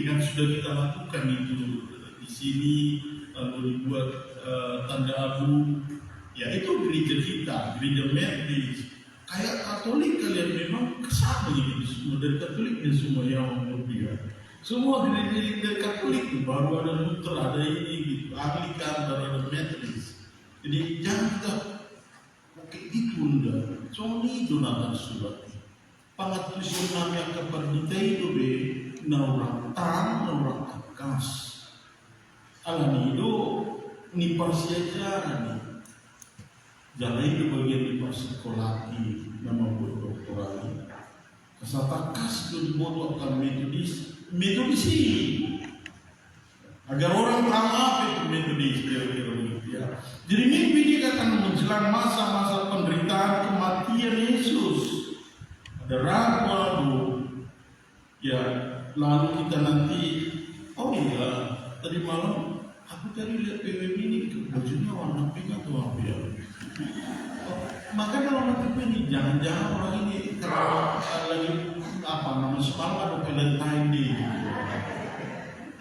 kan sudah kita lakukan itu di sini, lalu dibuat tanda abu. Ya itu gereja kita, gereja Methodist. Kayak Katolik kalian memang kesal begitu semua dari Katolik dan semua yang berbeda. Semua gereja dari Katolik itu baru ada Luther, ada ini gitu, Anglikan, baru ada Methodist. Jadi jangan kita pakai itu enggak. Soalnya itu nanti surat. Pangat tujuan kami akan berdita itu be, naurang tan, naurang akas. Alam itu ni persiaja. Jangan itu bagian di psikolagi, nama doktoral. Kesatakan itu dibuat akan metodis ini. Agar orang tahu apa itu metodis kira-kira begitu ya. Jadi mimpi dia akan menjelang masa-masa penderitaan kematian Yesus. Ada ragu, ya lalu kita nanti, oh iya, tadi malam aku tadi lihat PWB ini bajunya warna pink atau apa ya? Maka kalau nanti ini jangan-jangan orang ini kalau lagi apa namanya semalam ada Valentine Day.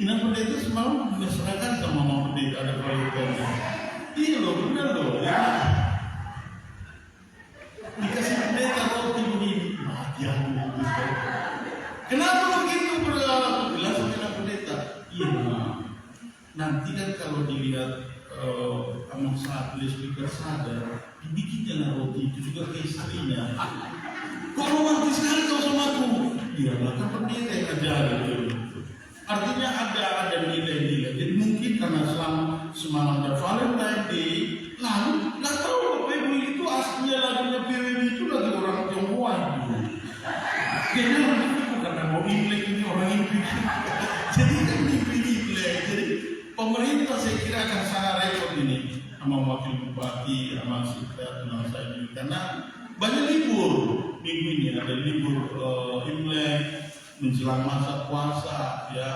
Ina pendeta semalam diserahkan sama mama pendeta ada Valentine Day. Iya loh, benar loh ya. Dikasih pendeta roti begini, matian. Kenapa begitu bilang sama pendeta? Iya, nanti kan kalau dilihat amal saat speaker sadar dibikinnya roti itu juga ke istrinya. Kok romantis sekali kau sama aku? Iya lah kan pendeta yang ajar gitu. Artinya ada nilai-nilai. Jadi mungkin karena semalam ada Valentine Day, lalu nggak tahu PWB itu aslinya lagunya PWB itu lagi orang Tionghoa itu. Kayaknya orang itu karena mau Imlek ini orang Imlek. Jadi kan Imlek. Jadi pemerintah saya kira akan sangat repot ini sama wakil bupati, sama kita, sama saya ini karena banyak libur minggu ini, ada libur Imlek menjelang masa puasa ya.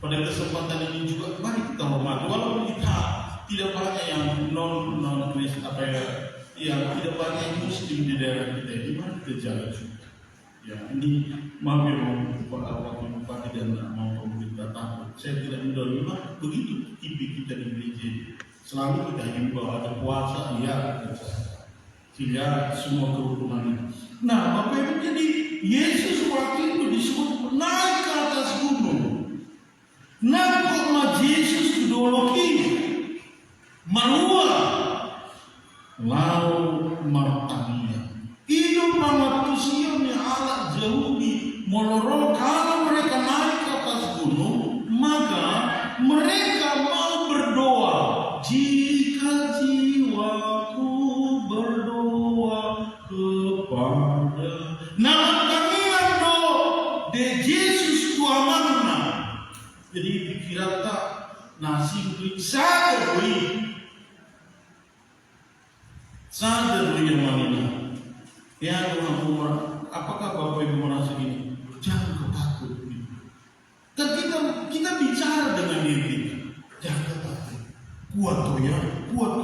Pada kesempatan ini juga mari kita hormati walaupun kita tidak banyak yang non apa ya, yang tidak banyak yang muslim di daerah kita ini, mari kita jaga juga. Ya ini maaf ya wakil bupati dan mau pemerintah takut. Saya tidak mendorong begitu tipe kita di gereja. Selalu kita himbau ada puasa, ya, sehingga semua kerukunan itu. Nah, Bapak Ibu, jadi Yesus waktu itu disebut naik ke atas gunung. Nah, kok Yesus ideologi manual lalu martania. Hidup manusia ni alat jauh di molorong. Kalau mereka naik ke atas gunung, maka mereka mau berdoa. Jika jiwaku berdoa kepada nama kalian do de Yesus tuamana. Jadi pikiran tak nasi untuk sadar yang mana? Ya Tuhan, apakah Bapak Ibu merasa gini? Jangan kau takut. Dan kita bicara dengan diri kita. Jangan kau takut. Kuat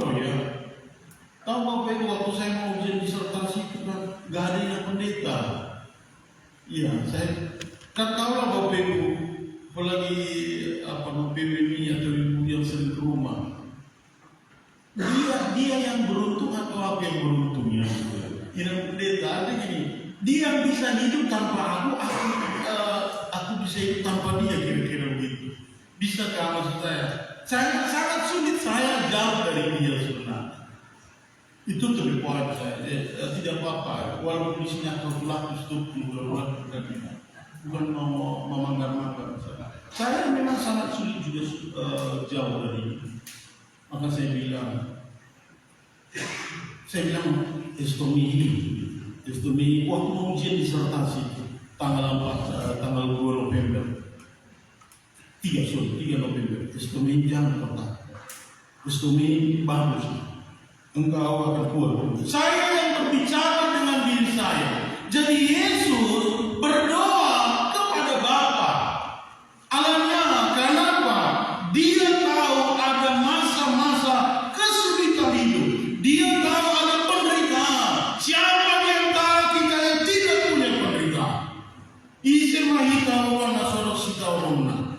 toh ya. Tahu Bapak Ibu waktu saya mau ujian disertasi itu kan gak ada yang pendeta. Iya, saya kan tahu lah Bapak Ibu, apalagi PBB atau ibu yang sering ke rumah. Dia yang beruntung atau apa yang beruntungnya? Tidak pendeta ada gini. Dia bisa hidup tanpa aku bisa hidup tanpa dia, kira-kira begitu. Bisa ke maksud saya? Sangat sulit saya jauh dari dia sebenarnya. Itu lebih poin saya. Tidak apa-apa. Walaupun di sini aku laku struktur, bukan mau memanggar-manggar. Saya memang sangat sulit juga jauh dari itu. Maka saya bilang estomi waktu ujian disertasi tanggal 2 November 3 November estomi jangan pernah estomi bagus engkau akan kuat. Saya yang berbicara dengan diri saya. Jadi Yesus berdoa kepada Bapa. Alanya kenapa? Dia tahu ada masa-masa kesulitan hidup. Dia tahu ada penderitaan. Siapa di antara kita yang tidak punya penderitaan? Isi mahita orang nasoro sita orang corona.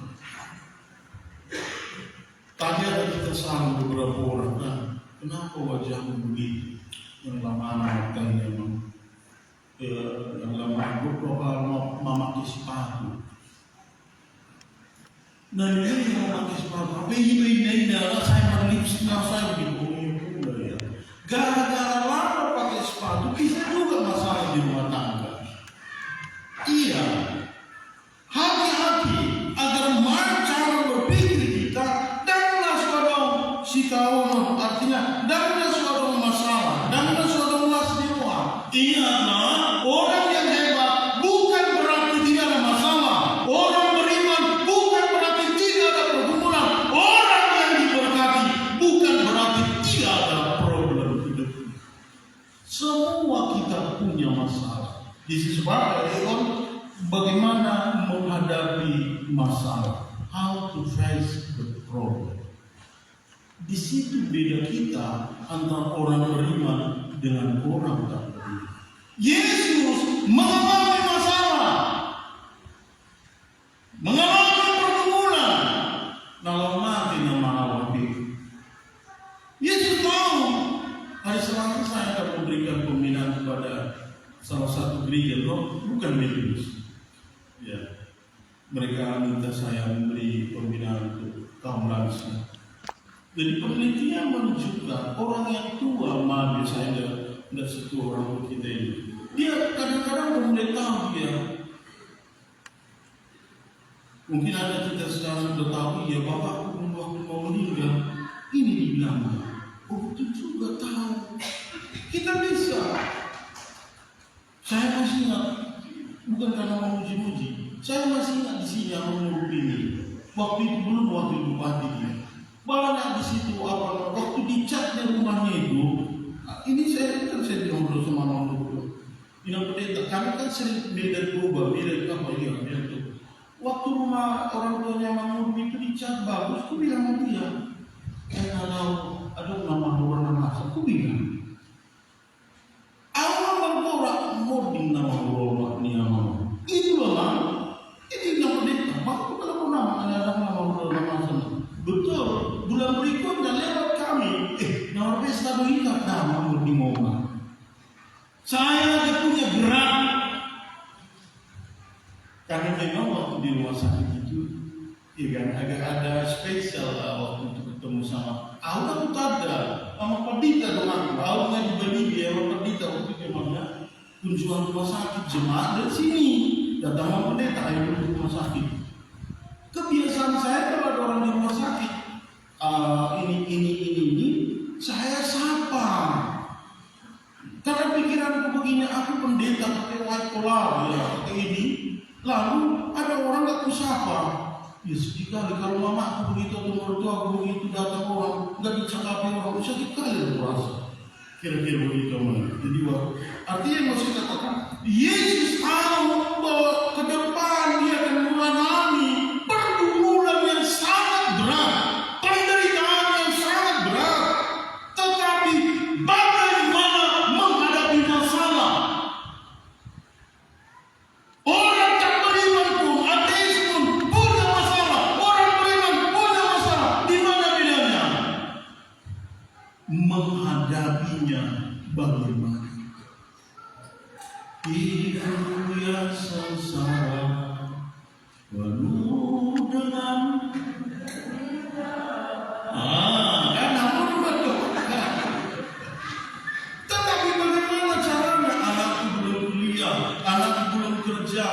Tadi ada kita salam beberapa orang, kan? Kenapa wajahmu begitu? Yang lama katanya memang, yang lama beberapa memakai sepatu. Nah ini memakai sepatu, apa ini saya melipstik saya begitu pula ya. Gara-gara lama pakai sepatu, bisa juga masalah di rumah tangga. Iya, hati-hati agar cara berpikir kita danlah suatu sikauno, artinya danlah suatu masalah, danlah suatu masalah. Ingatlah, orang yang hebat bukan berarti tidak ada masalah. Orang beriman bukan berarti tidak ada pergumulan. Orang yang diberkati bukan berarti tidak ada problem hidup. Semua kita punya masalah. This is why bagaimana menghadapi masalah, how to face the problem. Di situ beda kita antara orang beriman dengan orang tak beriman. Yesus mengalami masalah, mengalami pergumulan, kalau mati nama Allah itu. Yesus tahu. Hari Selasa saya akan memberikan pembinaan kepada salah satu gereja, bukan Methodist. Ya, mereka minta saya memberi pembinaan untuk kaum lansia. Jadi penelitian menunjukkan orang yang tua, biasanya tidak setua orang kita ini, dia kadang-kadang mulai tahu dia. Mungkin ada kita sekarang sudah tahu ya, bapakku waktu mau meninggal ini dibilang, oh itu juga tahu. Kita bisa. Saya masih ingat, bukan karena memuji-muji, saya masih ingat di sini yang mengurus ini. Waktu itu belum wakil bupati dia. Banyak di situ apa? Waktu dicat di rumahnya itu, ini saya ngobrol sama Mama. Ini pendeta, kami kan sering beda berubah, beda apa ya? Waktu rumah orang tuanya Mama itu dicat bagus, aku bilang sama dia, kalau ada nama orang masuk, aku bilang. Awal orang modding nama orang ni nama. Itu lah, itu yang pendeta. Waktu kalau nama ada nama orang sana. Betul. Bulan berikutnya lewat kami. Nama pesta mengikat nama modding orang. Saya punya berat. Karena memang waktu di rumah sakit itu, ya kan agak ada spesial waktu untuk ketemu sama. Aku tak ada. Sama pendeta dengan aku nggak dibeli dia sama pendeta waktu itu memangnya kunjungan rumah sakit jemaat dari sini datang sama pendeta ayo ke rumah sakit. Kebiasaan saya kalau ada orang di rumah sakit ini saya sapa karena pikiranku begini, aku pendeta pakai white collar ya pakai ini, lalu ada orang nggak aku sapa. Ya sedih kali kalau mama aku begitu atau mertua aku begitu datang orang nggak dicakapi orang, sakit kali aku rasa. Kira-kira begitu mana. Jadi artinya yang mau saya katakan, Yesus tahu bahwa ke depan dia akan mengalami pergumulan yang sangat berat, penderitaan yang sangat berat. Tetapi bagaimana menghadapi masalah? Orang tak beriman pun, ateis pun punya masalah. Orang beriman punya masalah. Di mana bedanya? Menghadapinya bagaimana? Hidup yang sengsara penuh dengan namun betul. Tetapi bagaimana caranya? Anakku belum kuliah, anakku belum kerja,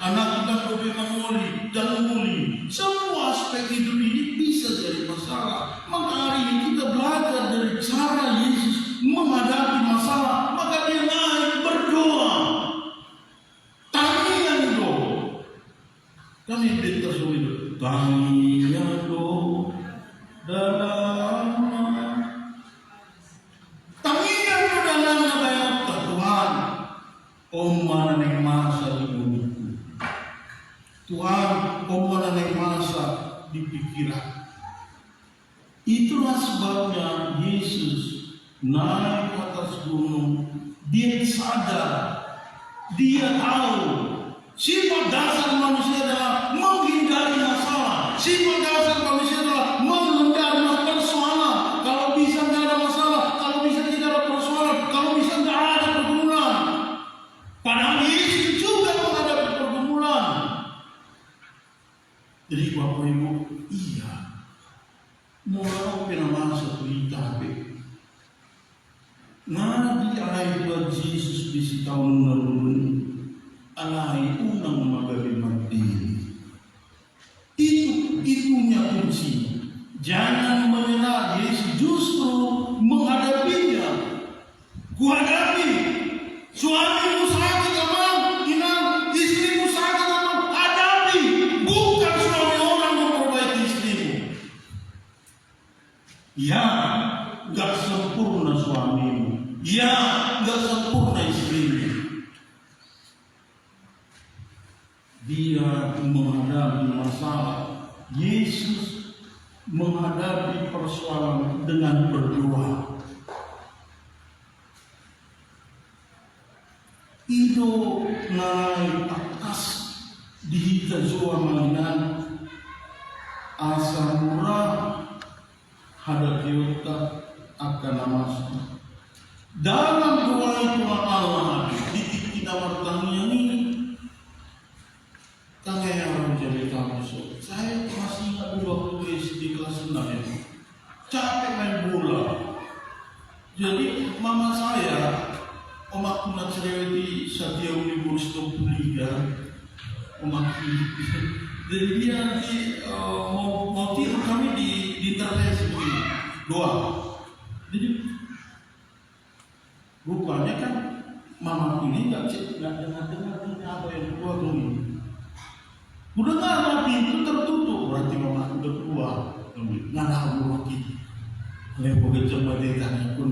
anakku tak boleh menguli dan menguli. Semua aspek hidup ini bisa jadi masalah. Maka hari ini kita belajar dari cara Yesus menghadapi masalah. Maka dia naik berdoa. Tanya do. Kami beda sulit. Tanya do dalam tanya do dalam kayak Tuhan. Om mana yang masa di mulutku. Tuhan, om mana yang masa di pikiran. Itulah sebabnya Yesus naik ke atas gunung. Dia sadar, dia tahu sifat dasar manusia adalah menghindari Jadi Bapak Ibu, iya, mau pinamasa itabe. Na di ay Tuhan Yesus bisitaw na naroon, alay unang magalimang din. Itu niya kunci. Jangan menyerah, Yesus justru menghadapinya. Kuhadapi, suamimu sakit amang, istrimu sakit amang, hadapi. Bukan suami orang memperbaiki istrimu. Ya, gak sempurna suamimu. Ya, gak sempurna istrimu. Dia menghadapi masalah. Yesus menghadapi persoalan dengan berdoa. Ido naik atas dihita jua mainan asa murah hadap yota akan namasku. Dalam doa itu Allah di kita ini kangen jadi kamu. Saya masih ingat waktu SD kelas 6 ya. Capek main bola. Jadi mama saya, omakku nak cerewet di Satya Universitas Liga, omakku. Jadi dia nanti mau tidur kami di internet begini, doa. Jadi rupanya kan mama ini nggak dengar apa yang doa ini. Udah nggak pintu tertutup, berarti mama udah keluar. Nggak tahu lagi. Lepas coba dia tanya pun,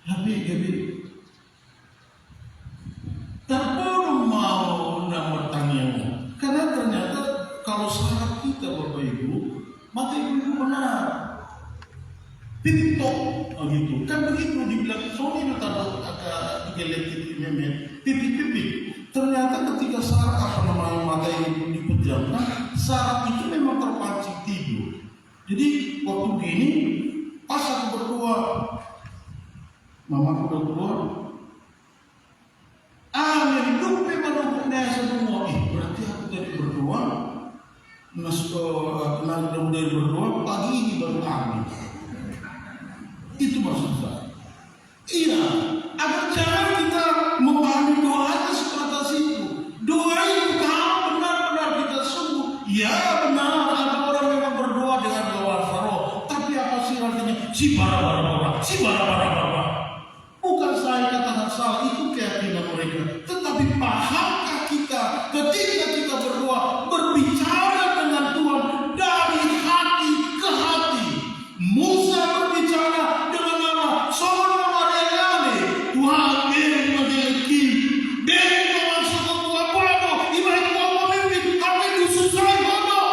Habis terpuruk mau nak bertanya. Karena ternyata kalau salah kita Bapak Ibu, maka Ibu benar. TikTok gitu. Kan begitu dibilang Sony agak digeletik memet, pipi. Ternyata ketika saraf mata ini dipejamkan, saraf itu memang terpancing tidur. Jadi waktu gini pas aku berdoa, mama udah keluar, hidup memang semua. Berarti aku tadi berdoa, dari berdoa pagi ini baru ambil. Itu maksud saya. Iya, agar jangan kita memahami doa itu sebatas itu. Doa itu kalau benar-benar kita sungguh, ya benar ada orang memang berdoa dengan doa faroh. Tapi apa sih artinya? Si bara. Bukan saya katakan salah, itu keyakinan mereka. Tetapi pahamkah kita ketika kita berdoa berbicara dengan Tuhan dari hati ke hati? Musa berbicara dengan Allah, Tuhan beri menjeleki, beri memasuk ke bodoh, ibarat pemimpin, tapi itu susah bodoh.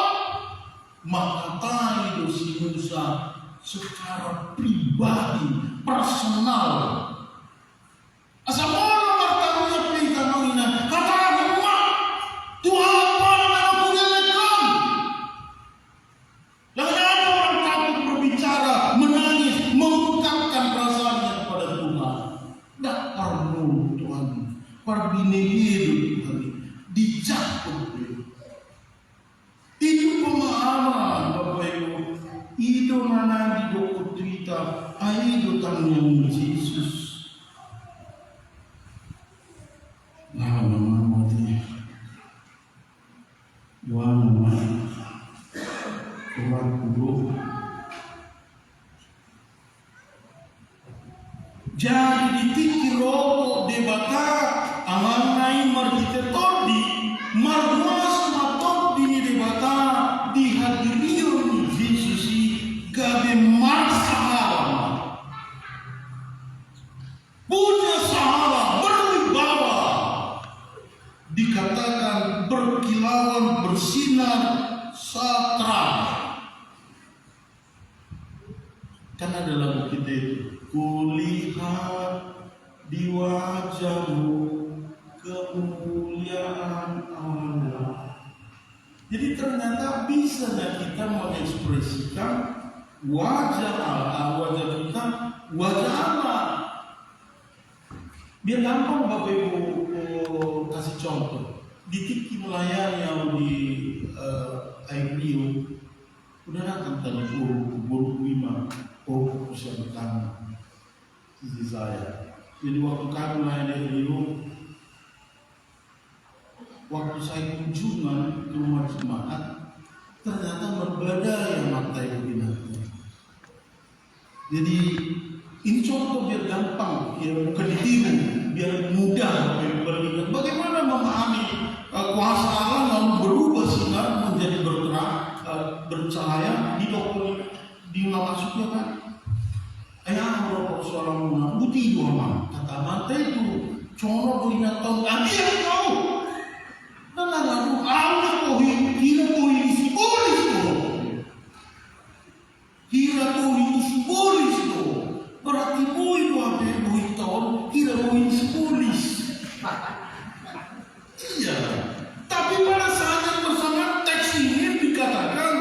Maka tadi si Musa secara pribadi, personal, asal orang bertaruhnya perintah menghina, kata rumah, Tuhan apa yang aku jelekan? Jangan ada orang takut berbicara, menangis, mengungkapkan perasaannya kepada Tuhan. Tidak perlu Tuhan, perbinegir Tuhan, dijatuh. Itu pemahaman Bapak Ibu. Itu mana di doku Twitter, itu tanggung Yesus. Jadi ditikir rokok debata aman naik margitotodi marguas matodi ni debata dihadiri oleh Yesus gabe marsahala punya sahala berwibawa dikatakan berkilauan bersinar satra. Karena dalam kita itu kulihat di wajahmu kemuliaan Allah. Jadi ternyata bisa kita mengekspresikan wajah Allah, wajah kita, wajah Allah. Biar gampang Bapak Ibu kasih contoh. Di TV melayani yang di air liu, udah datang tadi buruk 5, usia pertama istri saya. Jadi waktu kami main air liu, waktu saya kunjungan ke rumah jemaat, ternyata berbeda yang mata itu binatang. Jadi ini contoh biar gampang, ya bukan ditiru, biar mudah beringat. Bagaimana memahami kuasa Allah lalu berubah sinar menjadi berterang, bercahaya di dokter di masuknya kan? Ayah orang seorang muna buti dua mah kata mata itu coro binatang lagi yang tahu. Dan lalu Allah kohim kira kohim simbolis tuh, kira kohim simbolis tuh. Berarti boy itu apa yang boy tahun kira boy simbolis. Iya. Tapi pada saat yang bersama teks ini dikatakan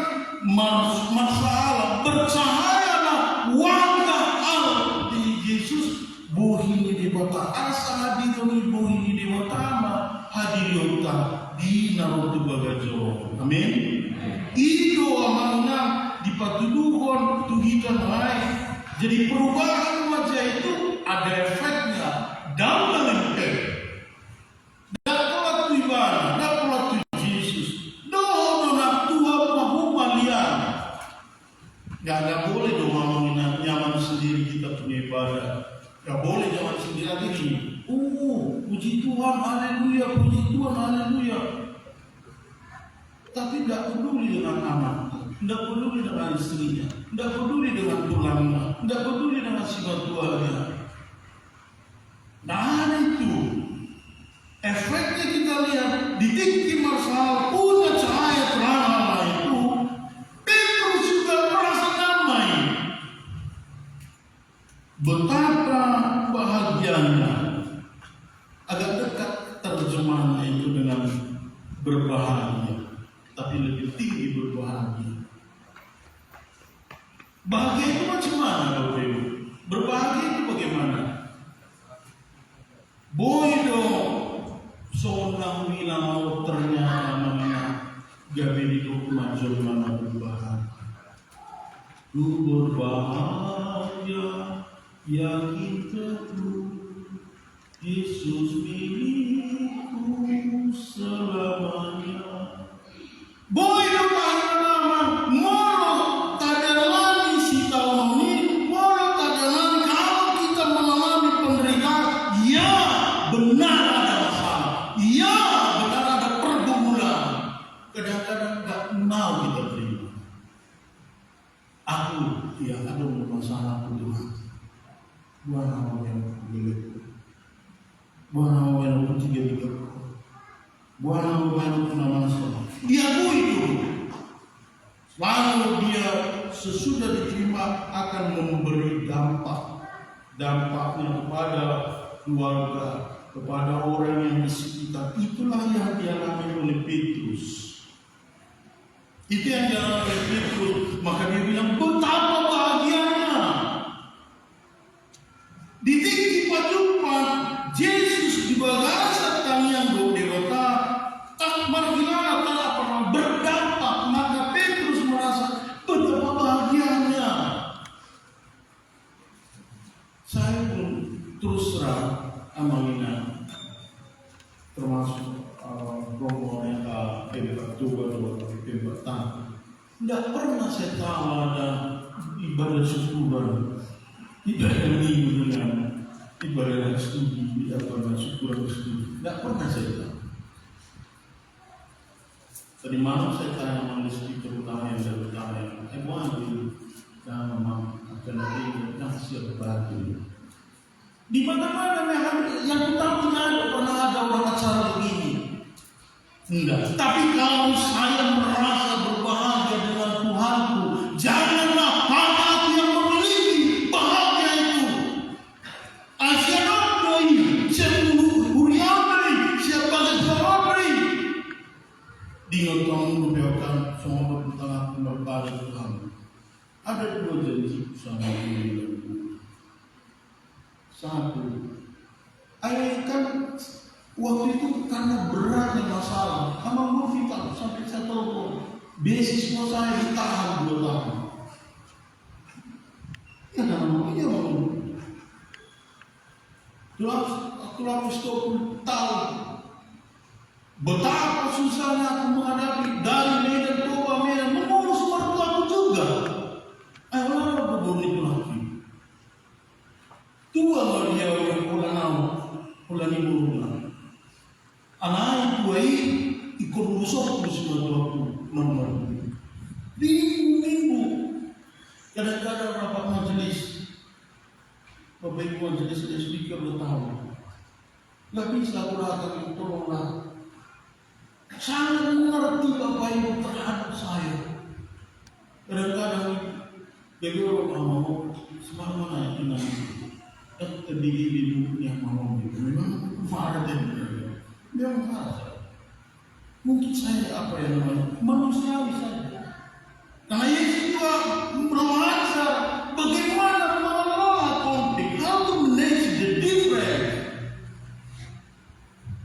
masalah bercahayalah wajah Allah di Yesus bohini di bawah asa di bohini di bawah hadiyota di naruto bagajo. Amin. Itu amanah dipatuduhkan tuhitan lain. Jadi perubahan wajah itu ada efeknya dalam efek. Dapat ibadah, dapat Yesus. Doa nak tua mahu malian. Gak boleh doa nyaman sendiri kita punya ibadah. Gak boleh nyaman sendiri lagi. Puji Tuhan, haleluya, puji Tuhan, haleluya. Tapi gak peduli dengan anak. Tidak peduli dengan istrinya, tidak peduli dengan tulangnya, tidak peduli dengan sifat tuanya. Nah itu efeknya kita lihat di titik masalah punya cahaya terang Allah itu, Petrus juga merasa damai. Betapa bahagianya. Agak dekat terjemahannya itu dengan berbahagia, tapi lebih tinggi berbahagia. Bahagia itu macam mana Bapak Ibu? Berbahagia itu bagaimana? Boydo seorang bilang ternyata namanya gabe di majul mana berbahagia. Lu berbahagia yakin teguh Yesus milikku selamanya. Boydo bahana moro benar ada masalah, ya benar ada pergumulan. Kadang-kadang gak mau kita terima. Aku ya ada masalah Tuhan. Buat apa yang milikku? Buat apa yang ketiga-tiga? Buat apa yang nama salah? Dia itu. Lalu dia sesudah diterima akan memberi dampaknya kepada keluarga, kepada orang yang di sekitar. Itulah yang dialami oleh Petrus. Itu yang dialami oleh Petrus. Maka dia bilang betapa bahagianya. Di titik jumpa Yesus di bagasa yang berdewata tak marginal tak pernah berdampak. Maka Petrus merasa betapa bahagianya. Saya pun terus terang amalina termasuk kelompok yang pembatan. Tidak pernah saya tahu ada ibadah syukuran, ibadah minggu dengan ibadah studi, ibadah syukuran studi. Tidak pernah saya tahu. Tadi malam saya tanya manusia terutama yang bertanya, mau ambil dan memang akan ada yang siap bagi. Di mana-mana yang tahu pernah ada orang acara begini. Enggak. Tapi kalau saya merasa berbahagia dengan Tuhanku, janganlah hanya aku yang memiliki bahagia itu. Asyadoi, siapa siapa yang dengan kamu membiarkan semua bertengah kepada Tuhan. Ada dua janji sama diri. Satu, ayah kan waktu itu karena beratnya masalah, sama vital sampai saya telepon. beasiswa saya ditahan 2 tahun. Ya namanya aku lapis 20 tahun. Betapa susahnya aku menghadapi dari Medan ke Medan, mengurus mertuaku juga. Ayolah aku itu lagi. Tua kalau dia ulang ibu ulang. Anak tua ini ikut rusuk di semua nomor. Minggu kadang-kadang rapat majelis, bapak ibu majelis dan speaker bertahu. Gak bisa aku datang, tolonglah. Sangat mengerti bapak ibu terhadap saya. Kadang-kadang dia mau semana itu nanti terdiri di dunia mau itu memang marah dan memang marah. Mungkin saya apa yang namanya manusiawi saja. Karena Yesus juga merasa bagaimana mengelola konflik, how to manage the difference.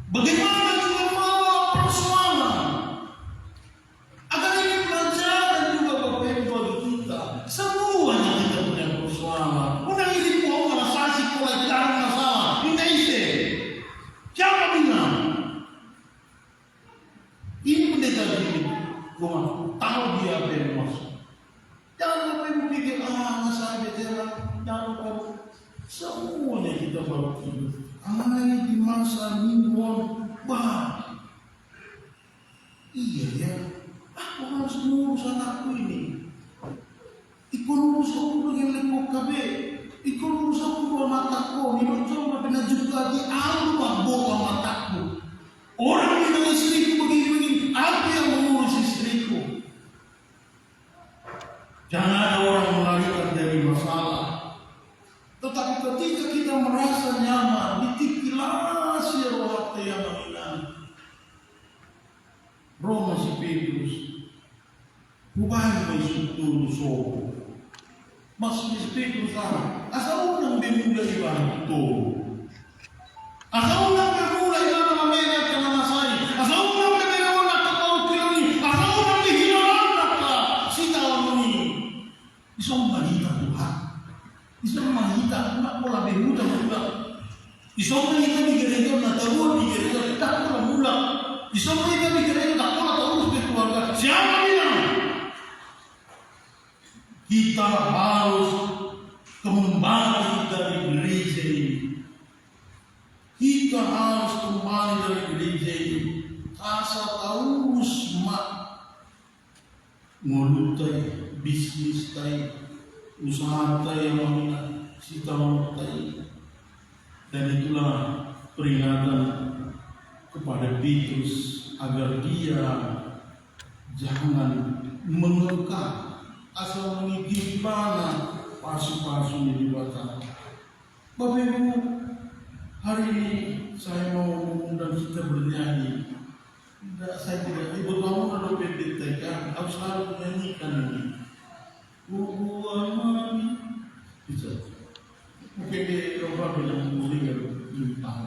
Bagaimana juga mengelola persoalan. Agar ini pelajaran juga Bapak Ibu bagi kita. Semuanya kita punya persoalan. Udah ini mau masalah kalau cari masalah, ini isi. Siapa bilang? Ini pendeta ini, gua tahu dia apa yang maksud. Jangan Bapak Ibu pikir masalah veteran, jangan Bapak. Semuanya kita bawa hidup. Di masa mingguan, iya ya. Aku harus ngurus anakku ini. Ikut ngurus aku dengan lekuk kabe. Ikut ngurus aku buat mataku. Ini coba pernah juga di Allah bawa mataku. Orang bilang istriku begini-begini. Aku yang mengurus istriku. Jangan ada orang melarikan dari masalah. Tetapi ketika kita merasa nyaman, ditikilasi roh yang menginang. Roh masih Petrus. Bukan bersyukur sopo. Masih Petrus sana. Asal orang bermula ibadah itu. Asal orang bermula ibadah mereka karena saya. Asal orang bermula kau kini. Asal orang berhilang apa? Si tahu ini. Isong malita Tuhan. Isong malita. Nak pola bermula juga. Isong malita di gereja. Nak tahu di gereja. Tak pola mula. Isong malita di gereja. Tak pola tahu di keluarga. Siapa bilang? Kita harus kembali dari gereja ini. Kita harus kembali dari gereja ini. Asal taurus ngolutai bisnis tai, usaha tai yang mengingat sita tai. Dan itulah peringatan kepada Petrus agar dia jangan mengekang asal mengikuti mana pasu-pasu di batang. Bapak Ibu, hari ini saya mau mengundang kita bernyanyi. Saya tidak ibu kamu kalau PPTK harus selalu menyanyikan ini. Bukan mami bisa. Mungkin di Eropa bilang mulia di tahun.